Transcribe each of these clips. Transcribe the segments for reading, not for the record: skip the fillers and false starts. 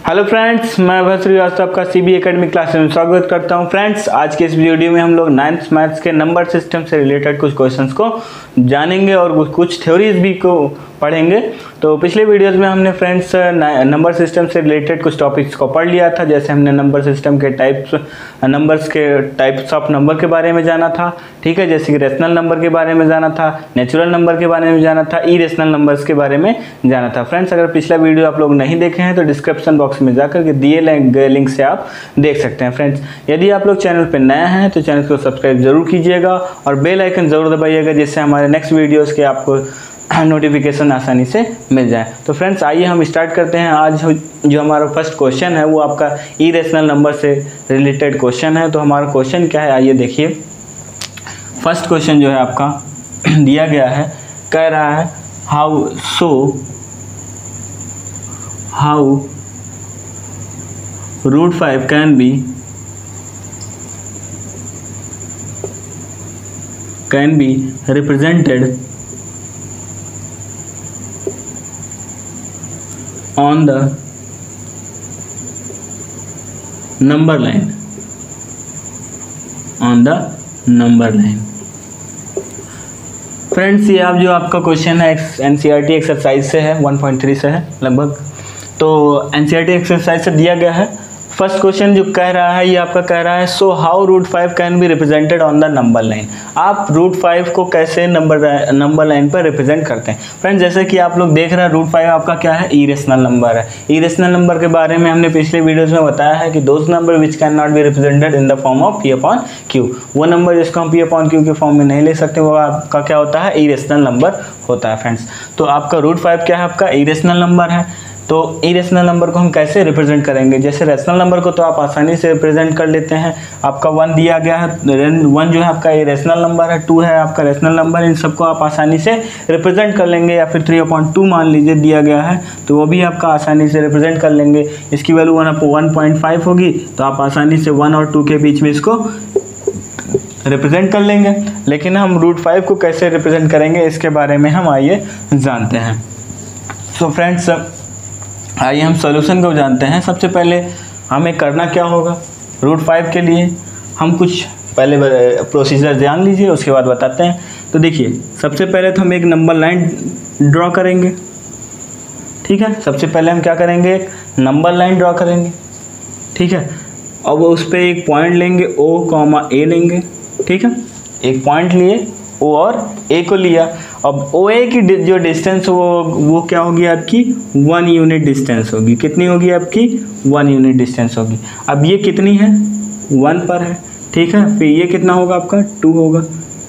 Hello friends, मैं भरत श्रीवास्तव आपका CB academy class में स्वागत करता हूं। फ्रेंड्स, आज के इस वीडियो में हम लोग 9th मैथ्स के नंबर सिस्टम से रिलेटेड कुछ क्वेश्चंस को जानेंगे और कुछ थ्योरीज भी को पढ़ेंगे। तो पिछले वीडियोस में हमने फ्रेंड्स नंबर सिस्टम से रिलेटेड कुछ टॉपिक्स को पढ़ लिया था। जैसे हमने नंबर सिस्टम के टाइप्स ऑफ नंबर के बारे में जाना था, ठीक है, जैसे कि रेशनल नंबर के बारे में जाना था, नेचुरल नंबर के बारे में जाना था, इरेशनल नंबर्स के बारे में जाना था। फ्रेंड्स, अगर पिछला वीडियो आप लोग नहीं देखे हैं तो डिस्क्रिप्शन बॉक्स में जाकर के दिए गए लिंक से आप देख सकते हैं। फ्रेंड्स, यदि आप लोग चैनल पर नया हैं तो चैनल को सब्सक्राइब जरूर कीजिएगा और बेल आइकन जरूर दबाइएगा, जिससे हमारे नेक्स्ट वीडियोज़ के आपको नोटिफिकेशन आसानी से मिल जाए। तो फ्रेंड्स, आइए हम स्टार्ट करते हैं। आज जो हमारा फर्स्ट क्वेश्चन है वो आपका इरेशनल नंबर से रिलेटेड क्वेश्चन है। तो हमारा क्वेश्चन क्या है, आइए देखिए। फर्स्ट क्वेश्चन जो है आपका दिया गया है, कह रहा है how √5 can be represented on the number line. Friends, ये आप जो आपका क्वेश्चन है एनसीईआरटी एक्सरसाइज से है, 1.3 से है लगभग। तो एनसीईआरटी एक्सरसाइज से दिया गया है। फर्स्ट क्वेश्चन जो कह रहा है, ये आपका कह रहा है so how √5 can be represented on the number line. आप √5 को कैसे नंबर लाइन पर रिप्रेजेंट करते हैं। फ्रेंड्स, जैसे कि आप लोग देख रहे हैं, √5 आपका क्या है, इरेशनल नंबर है। इरेशनल नंबर के बारे में हमने पिछले वीडियोस में बताया है कि those number which can not be represented in the form of P/Q। वो नंबर जिसको हम P/Q के फॉर्म में नहीं ले सकते, वो आपका क्या होता है, इरेशनल नंबर होता है। फ्रेंड्स, तो आपका √5 क्या है, आपका इरेशनल नंबर है। तो इरेशनल नंबर को हम कैसे रिप्रेजेंट करेंगे। जैसे रेशनल नंबर को तो आप आसानी से रिप्रेजेंट कर लेते हैं। आपका 1 दिया गया है, 1 जो है आपका इरेशनल नंबर है, 2 है आपका रेशनल नंबर। इन सबको आप आसानी से रिप्रेजेंट कर लेंगे। या फिर 3/2 मान लीजिए दिया गया है, तो वो भी आपका आसानी से रिप्रेजेंट कर लेंगे। इसकी वैल्यू 1/1.5 होगी, तो आप आसानी से 1 और 2 के बीच में इसको रिप्रेजेंट कर लेंगे। लेकिन हम √5 को कैसे रिप्रेजेंट करेंगे, इसके बारे में हम आइए जानते हैं। सो फ्रेंड्स, आइए हम सॉल्यूशन को जानते हैं। सबसे पहले हमें करना क्या होगा, √5 के लिए हम कुछ पहले प्रोसीजर जान लीजिए, उसके बाद बताते हैं। तो देखिए, सबसे पहले तो हम एक नंबर लाइन ड्रॉ करेंगे, ठीक है। सबसे पहले हम क्या करेंगे, एक नंबर लाइन ड्रॉ करेंगे, ठीक है। अब उस पर एक पॉइंट लेंगे, O,A लेंगे, ठीक है। एक पॉइंट लिए, O और A को लिया। अब OA की जो डिस्टेंस वो क्या होगी आपकी, 1 यूनिट डिस्टेंस होगी। कितनी होगी आपकी, 1 यूनिट डिस्टेंस होगी। अब ये कितनी है, 1 पर है, ठीक है। फिर ये कितना होगा आपका, 2 होगा।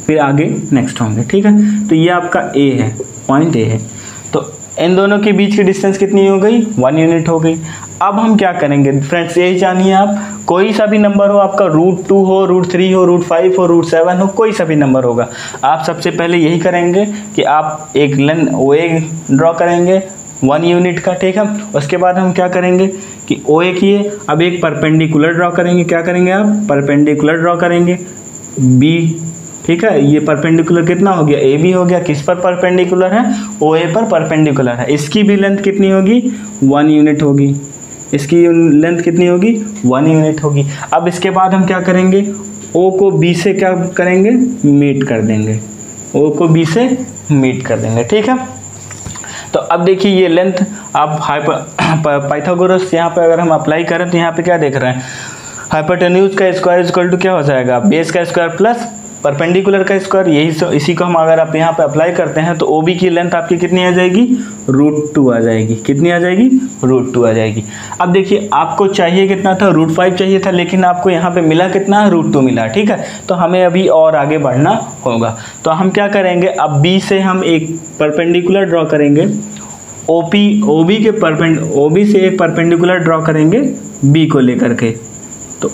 फिर आगे नेक्स्ट होंगे, ठीक है। तो ये आपका A है, पॉइंट A है। तो इन दोनों के बीच की डिस्टेंस कितनी हो गई, 1 यूनिट हो गई। अब हम क्या करेंगे फ्रेंड्स, यही जानिए आप, कोई सा भी नंबर हो आपका, √2 हो, √3 हो, √5 हो, √7 हो, कोई सा भी नंबर होगा, आप सबसे पहले यही करेंगे कि आप एक लाइन OA ड्रॉ करेंगे 1 यूनिट का, ठीक है। उसके बाद हम क्या करेंगे कि OA किए, अब एक परपेंडिकुलर ड्रॉ करेंगे। क्या करेंगे आप, परपेंडिकुलर ड्रॉ करेंगे B, ठीक है। ये परपेंडिकुलर कितना हो गया, AB हो गया। किस पर परपेंडिकुलर है, OA पर परपेंडिकुलर है। इसकी भी लेंथ कितनी होगी, 1 यूनिट होगी। इसकी लेंथ कितनी होगी, 1 यूनिट होगी। अब इसके बाद हम क्या करेंगे, O को B से क्या करेंगे, मीट कर देंगे। O को B से मीट कर देंगे, ठीक है। तो अब देखिए, ये लेंथ आप पाइथागोरस यहाँ पे अगर हम अप्लाई करें तो यहाँ पे क्या देख रहे हैं, हाइपोटेन्यूज का स्क्वायर इक्वल टू क्या हो जाएगा, बेस का स्क्वायर प्लस परपेंडिकुलर का स्क्वायर। इसी को हम अगर आप यहाँ पे अप्लाई करते हैं तो OB की लेंथ आपकी कितनी आ जाएगी, √2 आ जाएगी। कितनी आ जाएगी, √2 आ जाएगी। अब देखिए, आपको चाहिए कितना था, √5 चाहिए था, लेकिन आपको यहाँ पे मिला कितना, √2 मिला, ठीक है। तो हमें अभी और आगे बढ़ना होगा। तो हम क्या करेंगे, अब B से हम एक परपेंडिकुलर ड्रॉ करेंगे, OB से एक परपेंडिकुलर ड्रॉ करेंगे B को लेकर के। तो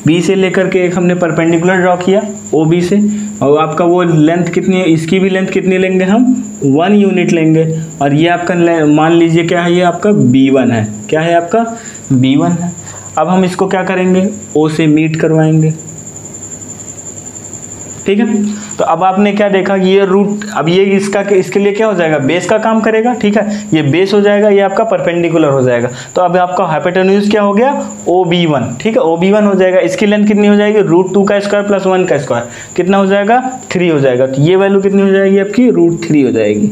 B से लेकर के एक हमने परपेंडिकुलर ड्रॉ किया OB से, और आपका वो लेंथ कितनी है, इसकी भी लेंथ कितनी लेंगे हम, 1 यूनिट लेंगे। और ये आपका मान लीजिए क्या है, ये आपका B1 है। क्या है आपका, B1 है। अब हम इसको क्या करेंगे, O से मीट करवाएंगे, ठीक है। तो अब आपने क्या देखा कि ये रूट, अब ये इसके लिए क्या हो जाएगा, बेस का काम करेगा, ठीक है, ये बेस हो जाएगा, ये आपका परपेंडिकुलर हो जाएगा। तो अब आपका हाइपोटेन्यूज क्या हो गया, OB1, ठीक है, OB1 हो जाएगा। इसकी लेंथ कितनी हो जाएगी, √2 का स्क्वायर प्लस 1 का स्क्वायर, कितना हो जाएगा, 3 हो जाएगा। तो ये वैल्यू कितनी हो जाएगी आपकी, √3 हो जाएगी,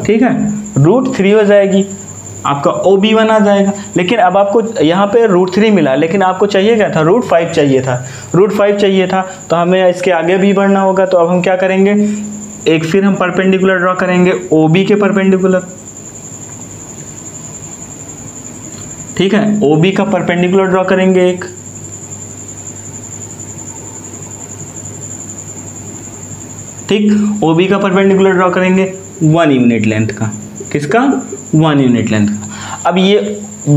ठीक है, √3 हो जाएगी, आपका OB1 आ जाएगा। लेकिन अब आपको यहाँ पे √3 मिला, लेकिन आपको चाहिए क्या था, √5 चाहिए था, √5 चाहिए था। तो हमें इसके आगे भी बढ़ना होगा। तो अब हम क्या करेंगे, एक फिर हम परपेंडिकुलर ड्रॉ करेंगे OB के परपेंडिकुलर, ठीक है, OB का परपेंडिकुलर ड्रॉ करेंगे एक, ठीक, OB का परपेंडिकुलर ड्रॉ करेंगे 1 यूनिट लेंथ का, किसका, 1 यूनिट लेंथ का। अब ये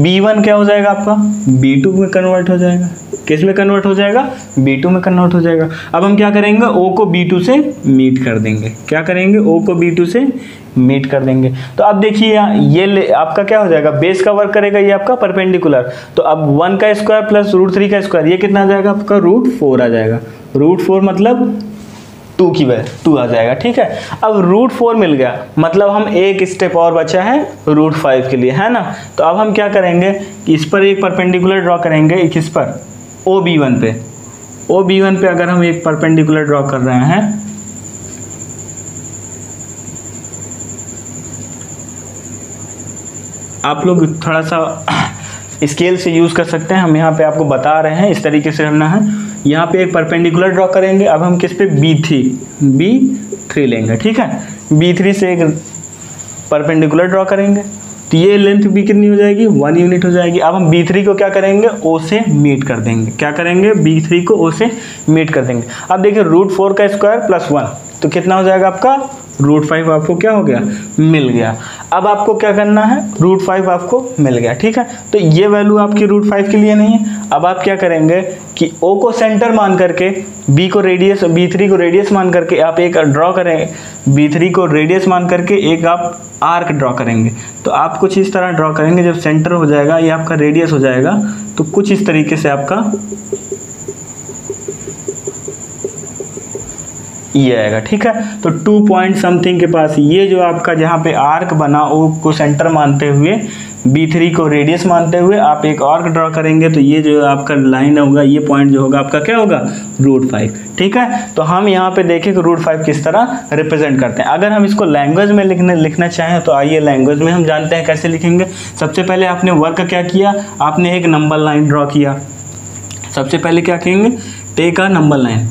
B1 क्या हो जाएगा आपका, B2 में कन्वर्ट हो जाएगा, किस में कन्वर्ट हो जाएगा, B2 में कन्वर्ट हो जाएगा। अब हम क्या करेंगे, O को B2 से मीट कर देंगे, क्या करेंगे, O को B2 से मीट कर देंगे। तो अब देखिए ये आपका क्या हो जाएगा, बेस का वर्क करेगा, ये आपका परपेंडिकुलर। तो अब 1 का स्क्वायर प्लस √3 का स्क्वायर, ये कितना आ जाएगा आपका, √4 आ जाएगा, √4 मतलब 2 की वैल्यू 2 आ जाएगा, ठीक है। अब √4 मिल गया, मतलब हम एक स्टेप और बचा है √5 के लिए, है ना। तो अब हम क्या करेंगे कि इस पर एक परपेंडिकुलर ड्रॉ करेंगे, किस पर, OB1 पे, OB1 पे अगर हम एक परपेंडिकुलर ड्रॉ कर रहे हैं, आप लोग थोड़ा सा स्केल से यूज़ कर सकते हैं, हम यहाँ पे आपको बता रहे हैं इस तरीके से करना है। यहाँ पे एक परपेंडिकुलर ड्रॉ करेंगे, अब हम किस पे, B3 लेंगे, ठीक है, B3 से एक परपेंडिकुलर ड्रॉ करेंगे। तो ये लेंथ भी कितनी हो जाएगी, 1 यूनिट हो जाएगी। अब हम B3 को क्या करेंगे, O से मीट कर देंगे, क्या करेंगे, B3 को O से मीट कर देंगे। अब देखिए √4 का स्क्वायर प्लस 1, तो कितना हो जाएगा आपका, √5 आपको क्या हो गया, मिल गया। अब आपको क्या करना है, √5 आपको मिल गया, ठीक है। तो ये वैल्यू आपकी √5 के लिए नहीं है। अब आप क्या करेंगे कि O को सेंटर मान करके, B को रेडियस, B3 को रेडियस मान करके आप एक ड्रॉ करेंगे, B3 को रेडियस मान करके एक आप आर्क ड्रॉ करेंगे। तो आप कुछ इस तरह ड्रॉ करेंगे, जब सेंटर हो जाएगा, ये आपका रेडियस हो जाएगा, तो कुछ इस तरीके से आपका ये आएगा, ठीक है। तो 2 पॉइंट समथिंग के पास ये जो आपका जहाँ पे आर्क बना, O को सेंटर मानते हुए, B3 को रेडियस मानते हुए आप एक आर्क ड्रॉ करेंगे। तो ये जो आपका लाइन होगा, ये पॉइंट जो होगा आपका क्या होगा, √5, ठीक है। तो हम यहाँ पे देखें कि √5 किस तरह रिप्रेजेंट करते हैं। अगर हम इसको लैंग्वेज में लिखना चाहें तो आइए लैंग्वेज में हम जानते हैं कैसे लिखेंगे। सबसे पहले आपने वर्क क्या किया, आपने एक नंबर लाइन ड्रॉ किया। सबसे पहले क्या करेंगे, take a number line,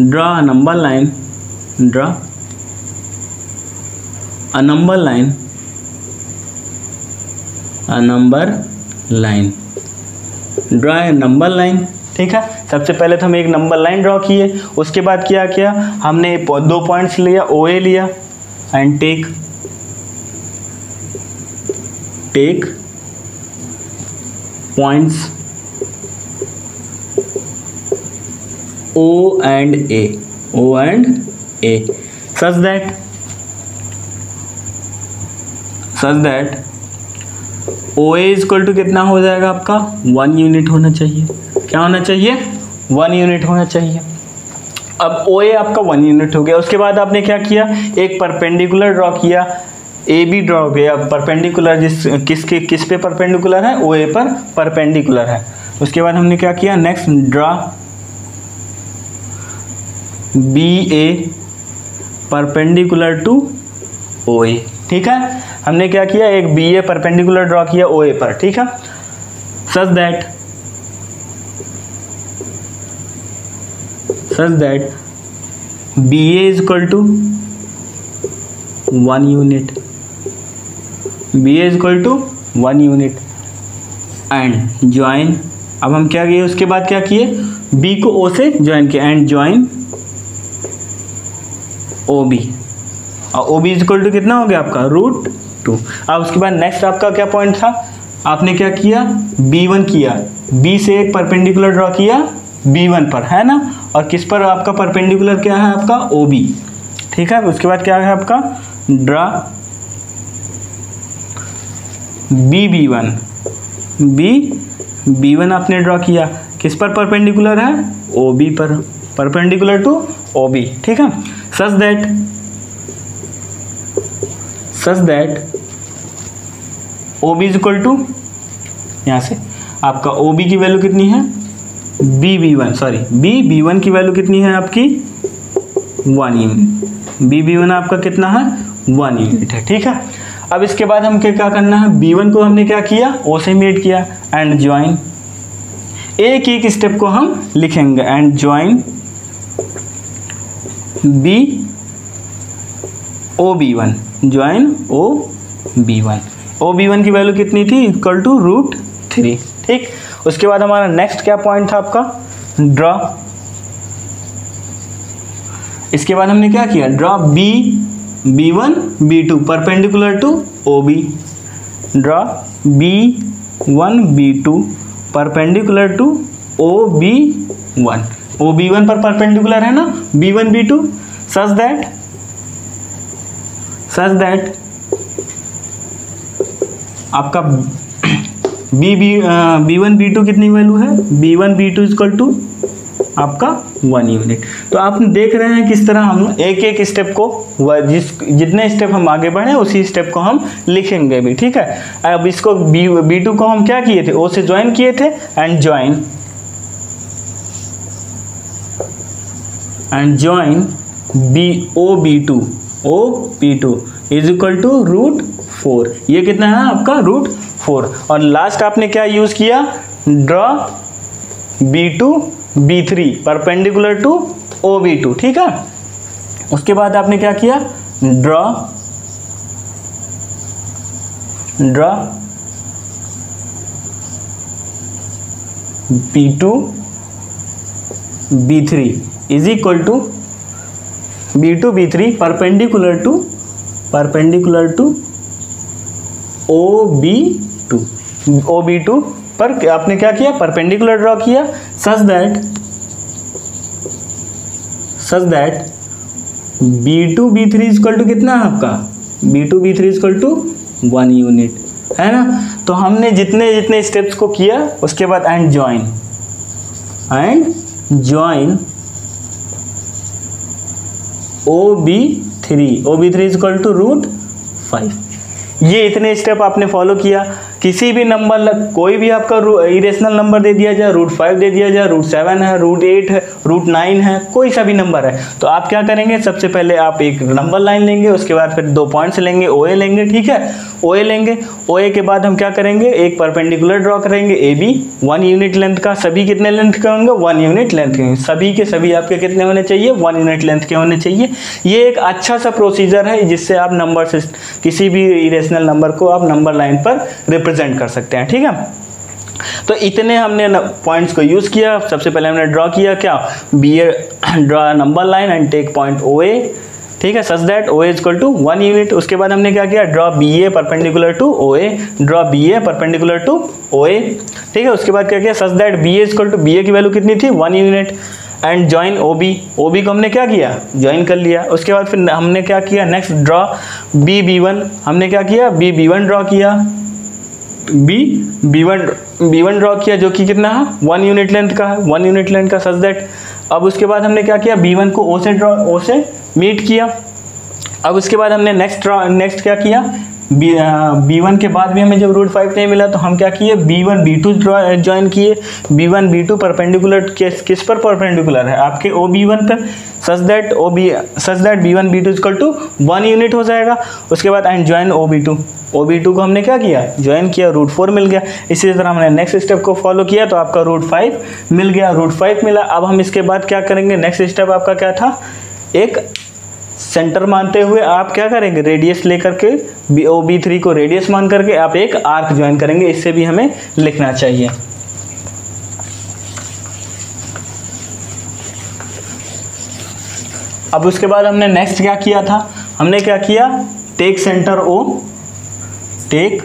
draw a number line, draw a number line, draw a number line, ठीक है। सबसे पहले तो हम एक नंबर लाइन ड्रॉ किए, उसके बाद क्या किया, हमने 2 पॉइंट्स लिया, OA लिया and take points O and A, such that OA is equal to कितना हो जाएगा आपका, 1 यूनिट होना चाहिए। क्या होना चाहिए, 1 यूनिट होना चाहिए। अब OA आपका 1 यूनिट हो गया। उसके बाद आपने क्या किया, एक परपेंडिकुलर ड्रॉ किया, AB ड्रॉ किया। परपेंडिकुलर किस पे परपेंडिकुलर है, OA पर परपेंडिकुलर है। उसके बाद हमने क्या किया, next draw BA perpendicular to OA, ठीक है। हमने क्या किया, एक BA परपेंडिकुलर ड्रॉ किया OA पर, ठीक है। Such that BA is equal to 1 unit, BA is equal to 1 unit and join. अब हम क्या किए, उसके बाद क्या किए, B को O से ज्वाइन किया एंड ज्वाइन OB, और OB इज इक्वल टू कितना हो गया आपका, √2। अब उसके बाद नेक्स्ट आपका क्या पॉइंट था, आपने क्या किया, B1 किया, B से एक परपेंडिकुलर ड्रॉ किया B1 पर, है ना। और किस पर आपका परपेंडिकुलर क्या है आपका, OB, ठीक है। उसके बाद क्या है आपका, ड्रॉ B1 आपने ड्रॉ किया किस पर परपेंडिकुलर है, ओ बी पर, परपेंडिकुलर टू ओ बी, ठीक है। Such that O B is equal to, यहाँ से आपका ओ बी की वैल्यू कितनी है, B B one, sorry B B one की वैल्यू कितनी है आपकी 1 यूनिट, बी बी वन आपका कितना है 1 यूनिट है, ठीक है। अब इसके बाद हम क्या करना है, बी वन को हमने क्या किया, ओ से मेट किया एंड ज्वाइन, एक एक स्टेप को हम लिखेंगे and join B O B one, join O B one, O B one की वैल्यू कितनी थी, इक्वल टू √3, ठीक। उसके बाद हमारा नेक्स्ट क्या पॉइंट था आपका, ड्रॉ, इसके बाद हमने क्या किया, draw B B one B two perpendicular to O B, draw B one B two perpendicular to O B one, O B one पर परपेंडिकुलर है ना B one B two, such that आपका B one B two कितनी value है, B one B two equal to आपका 1 unit. तो आप देख रहे हैं किस तरह हम एक एक स्टेप को, जितने स्टेप हम आगे बढ़े उसी स्टेप को हम लिखेंगे भी, ठीक है। अब इसको बी टू को हम क्या किए थे, ओ से ज्वाइन किए थे and join B O B two is equal to √4, ये कितना है आपका √4। और लास्ट आपने क्या यूज किया, draw B2 B3 perpendicular to OB2, ठीक है। उसके बाद आपने क्या किया, draw B2 B3 is equal to B2 B3 perpendicular to OB2 पर आपने क्या किया, परपेंडिकुलर ड्रॉ किया, such that B2 B3 equal to कितना है आपका, B2 B3 equal to 1 unit, है ना। तो हमने जितने स्टेप्स को किया उसके बाद and join OB3 equal to √5, ये इतने स्टेप आपने फॉलो किया। किसी भी नंबर, कोई भी आपका इरेशनल नंबर दे दिया जाए, √5 दे दिया जाए, √7 है, √8 है, √9 है, कोई सा भी नंबर है, तो आप क्या करेंगे, सबसे पहले आप एक नंबर लाइन लेंगे, उसके बाद फिर 2 पॉइंट्स लेंगे, OA लेंगे, ठीक है, OA लेंगे। OA के बाद हम क्या करेंगे, एक परपेंडिकुलर ड्रॉ करेंगे AB 1 यूनिट लेंथ का, सभी कितने लेंथ के होंगे, 1 यूनिट लेंथ के, सभी के सभी आपके कितने होने चाहिए, 1 यूनिट लेंथ के होने चाहिए। ये एक अच्छा सा प्रोसीजर है जिससे आप नंबर से किसी भी इरेशनल नंबर को आप नंबर लाइन पर रिप्रेजेंट कर सकते हैं, ठीक है। तो इतने हमने पॉइंट्स को यूज किया। सबसे पहले हमने ड्रॉ किया क्या, draw number line and take point OA, ठीक है, such that OA equal to 1 unit. उसके बाद हमने क्या किया, draw BA perpendicular to OA, draw BA perpendicular to OA, ठीक है। उसके बाद क्या किया, such that BA equal to, BA की वैल्यू कितनी थी 1 यूनिट, एंड ज्वाइन OB को हमने क्या किया, ज्वाइन कर लिया। उसके बाद फिर हमने क्या किया, नेक्स्ट ड्रॉ B1, हमने क्या किया, B1 ड्रॉ किया, B1 ड्रॉ किया जो कि कितना है 1 यूनिट लेंथ का है, 1 यूनिट लेंथ का, सच दैट। अब उसके बाद हमने क्या किया, B1 को O से मीट किया। अब उसके बाद हमने नेक्स्ट क्या किया, B1 के बाद भी हमें जब √5 नहीं मिला तो हम क्या किए, B1 B2 ज्वाइन किए। B1 B2 परपेंडिकुलर किस पर परपेंडिकुलर है, आपके OB1 पर, such that B1 B2 equal to 1 unit हो जाएगा। उसके बाद एंड ज्वाइन OB2 को हमने क्या किया, ज्वाइन किया, √4 मिल गया। इसी तरह हमने नेक्स्ट स्टेप को फॉलो किया तो आपका √5 मिल गया, √5 मिला। अब हम इसके बाद क्या करेंगे, नेक्स्ट स्टेप आपका क्या था, एक सेंटर मानते हुए आप क्या करेंगे, रेडियस लेकर के OB3 को रेडियस मान करके आप एक आर्क ज्वाइन करेंगे। इससे भी हमें लिखना चाहिए। अब उसके बाद हमने नेक्स्ट क्या किया था, हमने क्या किया, take centre O, take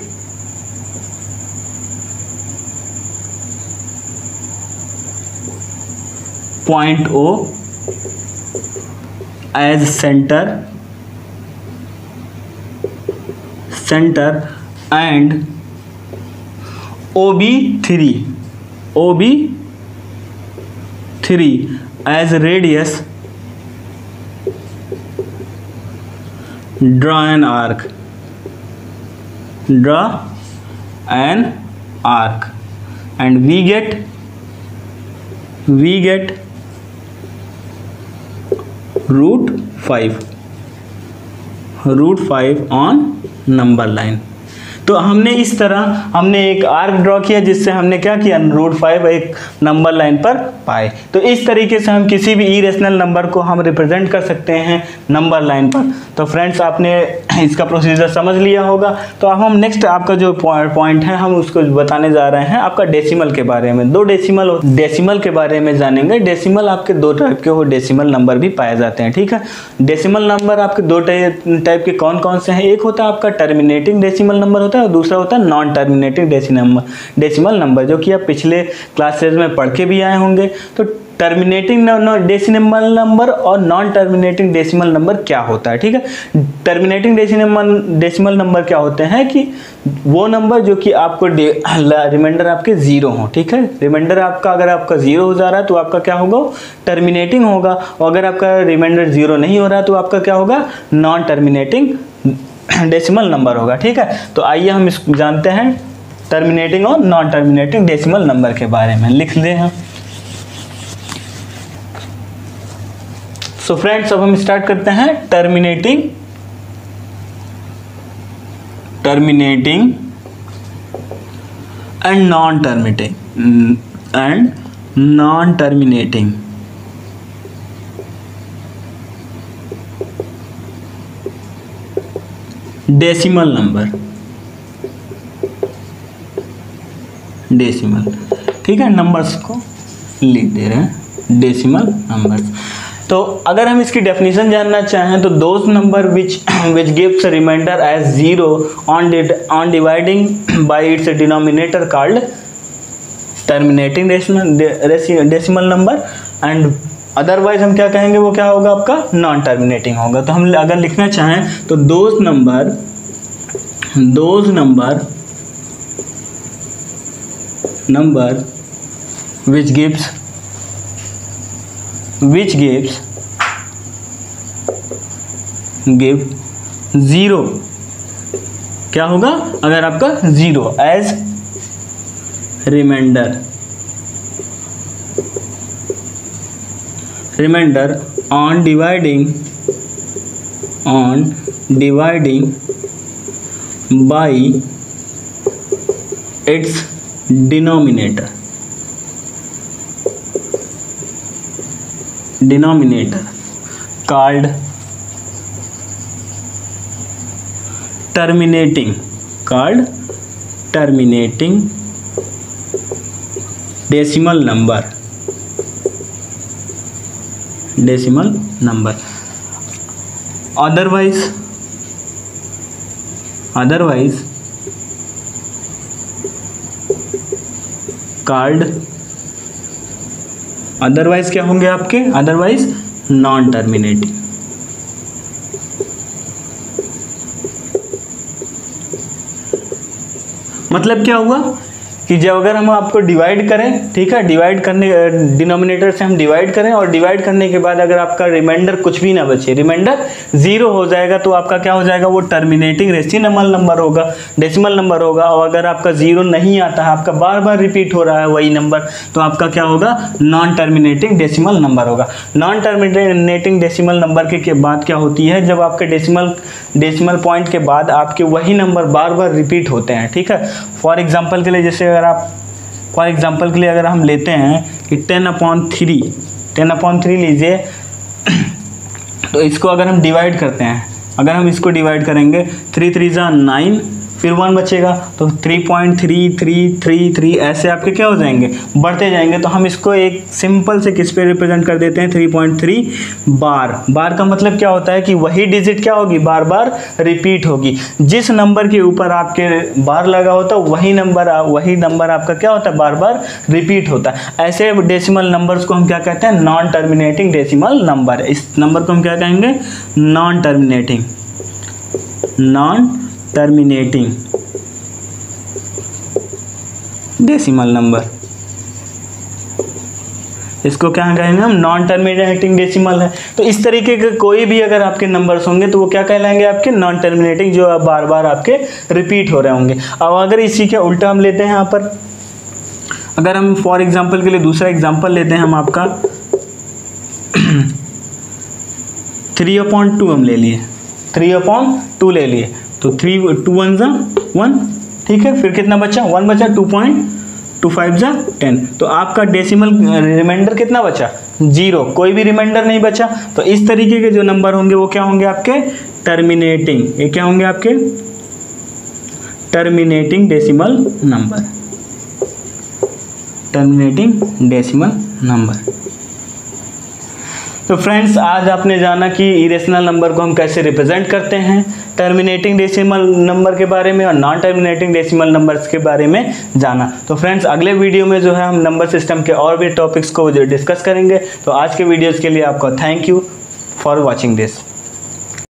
point O as center and OB3 3 as radius, draw an arc, draw an arc, and we get root 5 on number line। तो हमने इस तरह हमने एक आर्क ड्रॉ किया जिससे हमने क्या किया, रूट 5 एक नंबर लाइन पर पाए। तो इस तरीके से हम किसी भी इरेशनल नंबर को हम रिप्रेजेंट कर सकते हैं नंबर लाइन पर। तो फ्रेंड्स आपने इसका प्रोसीजर समझ लिया होगा। तो अब हम नेक्स्ट आपका जो पॉइंट है हम उसको बताने जा रहे हैं आपका डेसिमल के बारे में। दो डेसिमल के बारे में जानेंगे। डेसिमल आपके दो टाइप के हो डेसिमल नंबर भी पाए जाते हैं, ठीक है। डेसिमल नंबर आपके दो टाइप के कौन कौन से हैं, एक होता है आपका टर्मिनेटिंग डेसिमल नंबर होता है और दूसरा होता है नॉन टर्मिनेटिंग डेसिमल नंबर, जो कि आप पिछले क्लासेज में पढ़ के भी आए होंगे। तो टर्मिनेटिंग डेसिमल नंबर और नॉन टर्मिनेटिंग डेसिमल नंबर क्या होता है, ठीक है। टर्मिनेटिंग डेसिमल नंबर क्या होते हैं कि वो नंबर जो कि आपको रिमाइंडर आपके जीरो हो, ठीक है। रिमाइंडर आपका अगर आपका जीरो हो जा रहा है तो आपका क्या होगा, टर्मिनेटिंग होगा, और अगर आपका रिमाइंडर जीरो नहीं हो रहा तो आपका क्या होगा, नॉन टर्मिनेटिंग डेसिमल नंबर होगा, ठीक है। तो आइए हम इसको जानते हैं टर्मिनेटिंग और नॉन टर्मिनेटिंग डेसिमल नंबर के बारे में। लिख लें हम। सो फ्रेंड्स अब हम स्टार्ट करते हैं terminating and non terminating decimal number, ठीक है। नंबर्स को लिख दे रहे हैं डेसिमल नंबर्स। तो अगर हम इसकी डेफिनेशन जानना चाहें तो those number which gives remainder as zero on dividing by its denominator called terminating decimal number, and otherwise हम क्या कहेंगे, वो क्या होगा आपका नॉन टर्मिनेटिंग होगा। तो हम अगर लिखना चाहें तो those number which gives zero, क्या होगा अगर आपका zero as remainder on dividing by its denominator called terminating decimal number। otherwise क्या होंगे आपके, अदरवाइज नॉन टर्मिनेटिंग। मतलब क्या हुआ कि जब अगर हम आपको डिवाइड करें, ठीक है, डिवाइड करने डिनोमिनेटर से हम डिवाइड करें और डिवाइड करने के बाद अगर आपका रिमाइंडर कुछ भी ना बचे, रिमाइंडर जीरो हो जाएगा तो आपका क्या हो जाएगा, वो टर्मिनेटिंग डेसिमल नंबर होगा। और अगर आपका जीरो नहीं आता है, आपका बार बार रिपीट हो रहा है वही नंबर, तो आपका क्या होगा, नॉन टर्मिनेटिंग डेसिमल नंबर होगा। नॉन टर्मिनेटिंग डेसिमल नंबर के बाद क्या होती है, जब आपके डेसिमल पॉइंट के बाद आपके वही नंबर बार बार रिपीट होते हैं, ठीक है। फॉर एग्जांपल के लिए जैसे अगर हम लेते हैं कि 10/3 लीजिए, तो इसको अगर हम डिवाइड करते हैं, अगर हम इसको डिवाइड करेंगे 3 3 जा 9, फिर 1 बचेगा तो 3.3333 ऐसे आपके क्या हो जाएंगे, बढ़ते जाएंगे। तो हम इसको एक सिंपल से किस पे रिप्रेजेंट कर देते हैं, 3.3 बार का मतलब क्या होता है कि वही डिजिट क्या होगी, बार बार रिपीट होगी। जिस नंबर के ऊपर आपके बार लगा होता है वही नंबर आपका क्या होता है, बार बार रिपीट होता है। ऐसे डेसिमल नंबर्स को हम क्या कहते हैं, नॉन टर्मिनेटिंग डेसिमल नंबर। इस नंबर को हम क्या कहेंगे, नॉन टर्मिनेटिंग डेसिमल नंबर, इसको क्या कहेंगे हम, नॉन टर्मिनेटिंग डेसिमल है। तो इस तरीके के कोई भी अगर आपके नंबर्स होंगे तो वो क्या कहलाएंगे, आपके नॉन टर्मिनेटिंग, जो अब बार बार आपके रिपीट हो रहे होंगे। अब अगर इसी के उल्टा हम लेते हैं यहाँ पर, अगर हम फॉर एग्जांपल के लिए दूसरा एग्जांपल लेते हैं हम आपका 3/2 हम ले लिए, 3/2 ले लिए, तो 3 2 1 1, ठीक है, फिर कितना बचा, 1 बचा, 2.25 10। तो आपका डेसिमल रिमाइंडर कितना बचा, 0, कोई भी रिमाइंडर नहीं बचा। तो इस तरीके के जो नंबर होंगे वो क्या होंगे, आपके टर्मिनेटिंग, ये क्या होंगे, आपके terminating decimal number, terminating decimal number. तो फ्रेंड्स, आज आपने जाना कि इरेशनल नंबर को हम कैसे रिप्रेजेंट करते हैं, टर्मिनेटिंग डेसिमल नंबर के बारे में और नॉन टर्मिनेटिंग डेसिमल नंबर्स के बारे में जाना। तो फ्रेंड्स, अगले वीडियो में जो है हम नंबर सिस्टम के और भी टॉपिक्स को जो डिस्कस करेंगे। तो आज के वीडियोज़ के लिए आपका thank you for watching this.